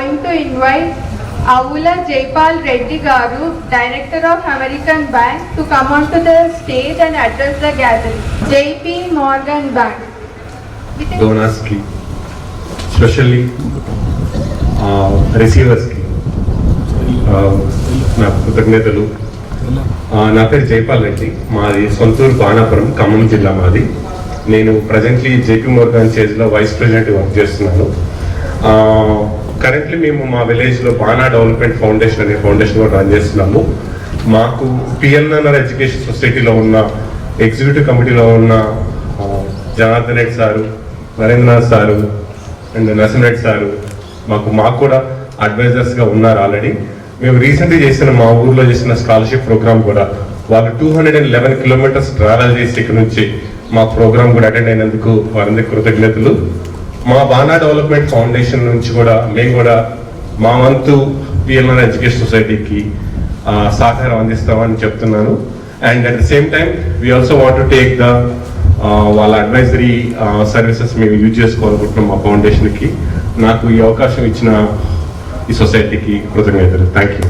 going to invite Avula Jaipal Reddy Garu, Director of American Bank, to come onto the stage and address the gathering. JP Morgan Bank. Donors ki, especially receivers ki, na కృతజ్ఞతలు. నా పేరు జైపాల్ రెడ్డి, మాది సొంతూరు బాణాపురం, ఖమ్మం జిల్లా మాది. నేను presently JP Morgan చేజ్లో vice president work చేస్తున్నాను. కరెంట్లీ మేము మా విలేజ్లో బాణా డెవలప్మెంట్ ఫౌండేషన్ అనే ఫౌండేషన్ కూడా రన్ చేస్తున్నాము. మాకు పిఎన్ఆర్ ఎడ్యుకేషన్ సొసైటీలో ఉన్న ఎగ్జిక్యూటివ్ కమిటీలో ఉన్న Janardhan Reddy sir, Narendranath sir and Narasimha Reddy sir మాకు కూడా అడ్వైజర్స్గా ఉన్నారు ఆల్రెడీ. మేము రీసెంట్గా చేసిన మా ఊర్లో చేసిన స్కాలర్షిప్ ప్రోగ్రామ్ కూడా వాళ్ళు 211 కిలోమీటర్స్ ట్రావెల్ చేసి ఇక్కడ నుంచి మా ప్రోగ్రామ్ కూడా అటెండ్ అయినందుకు వారందరికీ కృతజ్ఞతలు. మా బాణా డెవలప్మెంట్ ఫౌండేషన్ నుంచి కూడా మేము కూడా మా వంతు పిఎన్ఆర్ ఎడ్యుకేషన్ సొసైటీకి సహకారం అందిస్తామని చెప్తున్నాను. And at the same time we also want to take the వాళ్ళ అడ్వైజరీ సర్వీసెస్ మేము యూజ్ చేసుకోవాలనుకుంటున్నాం మా ఫౌండేషన్కి. నాకు ఈ అవకాశం ఇచ్చిన ఈ సొసైటీకి కృతజ్ఞతలు. Thank you.